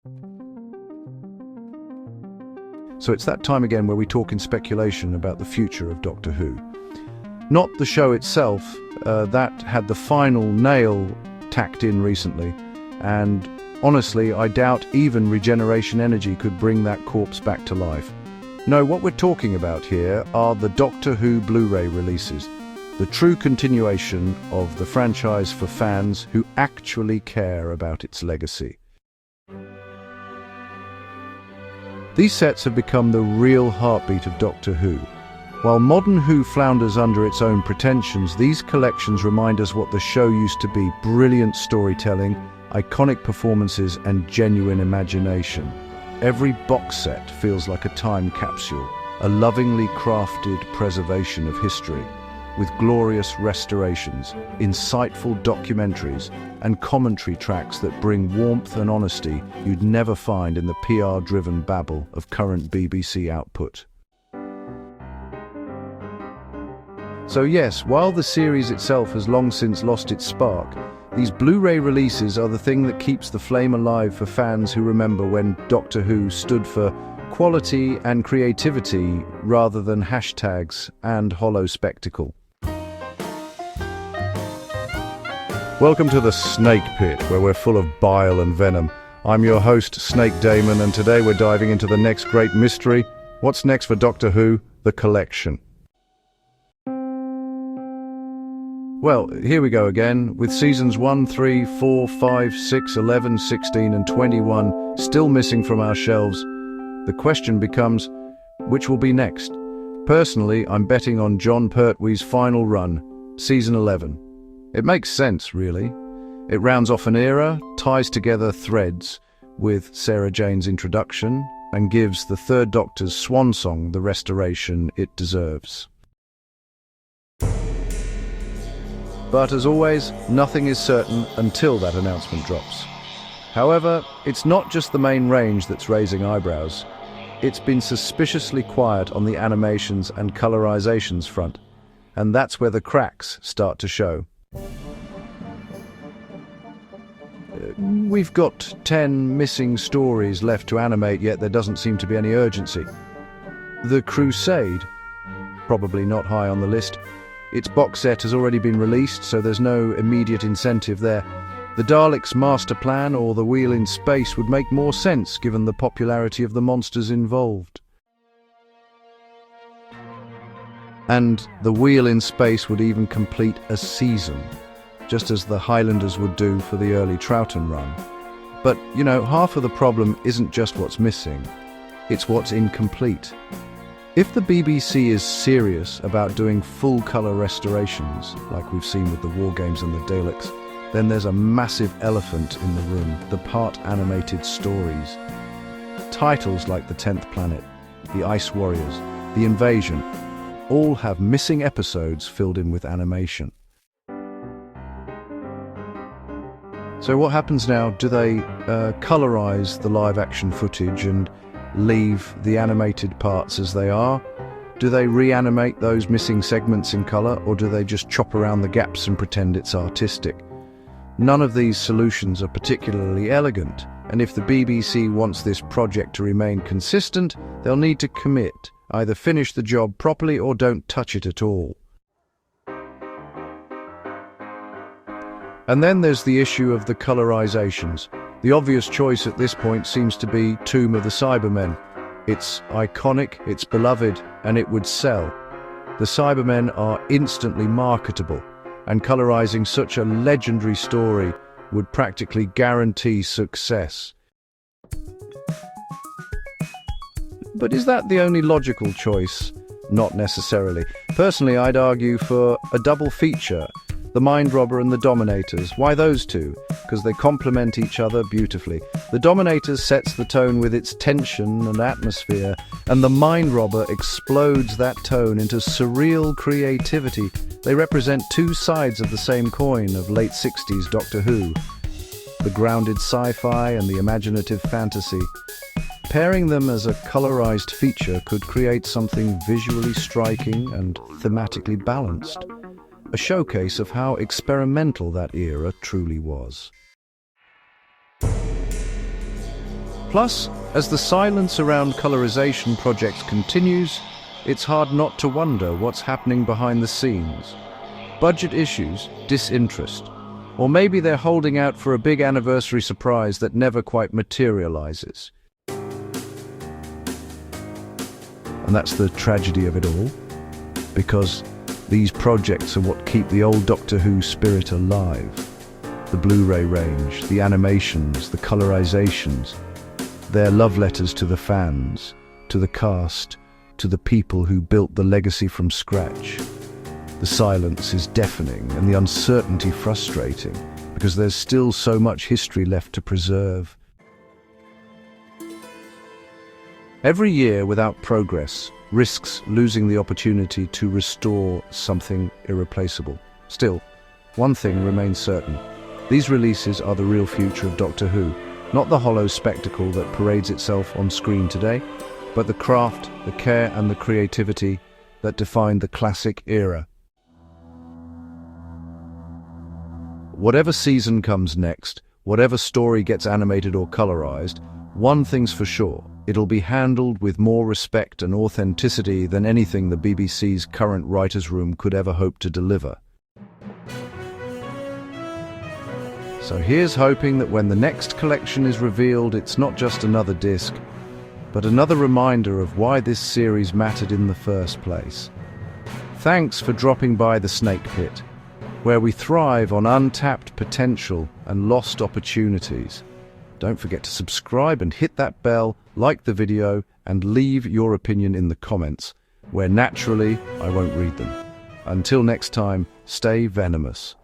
So it's that time again where we talk in speculation about the future of Doctor Who. Not the show itself, that had the final nail tacked in recently, and honestly, I doubt even regeneration energy could bring that corpse back to life. No, what we're talking about here are the Doctor Who Blu-ray releases, the true continuation of the franchise for fans who actually care about its legacy. These sets have become the real heartbeat of Doctor Who. While modern Who flounders under its own pretensions, these collections remind us what the show used to be: brilliant storytelling, iconic performances, and genuine imagination. Every box set feels like a time capsule, a lovingly crafted preservation of history, with glorious restorations, insightful documentaries, and commentary tracks that bring warmth and honesty you'd never find in the PR-driven babble of current BBC output. So yes, while the series itself has long since lost its spark, these Blu-ray releases are the thing that keeps the flame alive for fans who remember when Doctor Who stood for quality and creativity rather than hashtags and hollow spectacle. Welcome to the Snake Pit, where we're full of bile and venom. I'm your host, Snake Daemon, and today we're diving into the next great mystery. What's next for Doctor Who? The collection. Well, here we go again, with seasons 1, 3, 4, 5, 6, 11, 16 and 21 still missing from our shelves. The question becomes, which will be next? Personally, I'm betting on John Pertwee's final run, season 11. It makes sense, really. It rounds off an era, ties together threads with Sarah Jane's introduction, and gives the Third Doctor's swan song the restoration it deserves. But as always, nothing is certain until that announcement drops. However, it's not just the main range that's raising eyebrows. It's been suspiciously quiet on the animations and colorizations front, and that's where the cracks start to show. We've got 10 missing stories left to animate, yet there doesn't seem to be any urgency. The Crusade, probably not high on the list. Its box set has already been released, so there's no immediate incentive there. The Daleks' master plan or the Wheel in Space would make more sense given the popularity of the monsters involved. And the Wheel in Space would even complete a season, just as the Highlanders would do for the early Troughton run. But, you know, half of the problem isn't just what's missing, it's what's incomplete. If the BBC is serious about doing full-colour restorations, like we've seen with the War Games and the Daleks, then there's a massive elephant in the room: the part-animated stories. Titles like The 10th Planet, The Ice Warriors, The Invasion, all have missing episodes filled in with animation. So what happens now? Do they colorize the live-action footage and leave the animated parts as they are? Do they reanimate those missing segments in color, or do they just chop around the gaps and pretend it's artistic? None of these solutions are particularly elegant, and if the BBC wants this project to remain consistent, they'll need to commit. Either finish the job properly or don't touch it at all. And then there's the issue of the colorizations. The obvious choice at this point seems to be Tomb of the Cybermen. It's iconic, it's beloved, and it would sell. The Cybermen are instantly marketable, and colorizing such a legendary story would practically guarantee success. But is that the only logical choice? Not necessarily. Personally, I'd argue for a double feature: the Mind Robber and the Dominators. Why those two? Because they complement each other beautifully. The Dominators sets the tone with its tension and atmosphere, and the Mind Robber explodes that tone into surreal creativity. They represent two sides of the same coin of late 60s Doctor Who: the grounded sci-fi and the imaginative fantasy. Pairing them as a colorized feature could create something visually striking and thematically balanced. A showcase of how experimental that era truly was. Plus, as the silence around colorization projects continues, it's hard not to wonder what's happening behind the scenes. Budget issues, disinterest, or maybe they're holding out for a big anniversary surprise that never quite materializes. And that's the tragedy of it all, because these projects are what keep the old Doctor Who spirit alive. The Blu-ray range, the animations, the colorizations, they're love letters to the fans, to the cast, to the people who built the legacy from scratch. The silence is deafening and the uncertainty frustrating, because there's still so much history left to preserve. Every year without progress risks losing the opportunity to restore something irreplaceable. Still, one thing remains certain. These releases are the real future of Doctor Who, not the hollow spectacle that parades itself on screen today, but the craft, the care and the creativity that defined the classic era. Whatever season comes next, whatever story gets animated or colorized, one thing's for sure, it'll be handled with more respect and authenticity than anything the BBC's current writers' room could ever hope to deliver. So here's hoping that when the next collection is revealed, it's not just another disc, but another reminder of why this series mattered in the first place. Thanks for dropping by the Snake Pit, where we thrive on untapped potential and lost opportunities. Don't forget to subscribe and hit that bell, like the video, and leave your opinion in the comments, where naturally I won't read them. Until next time, stay venomous.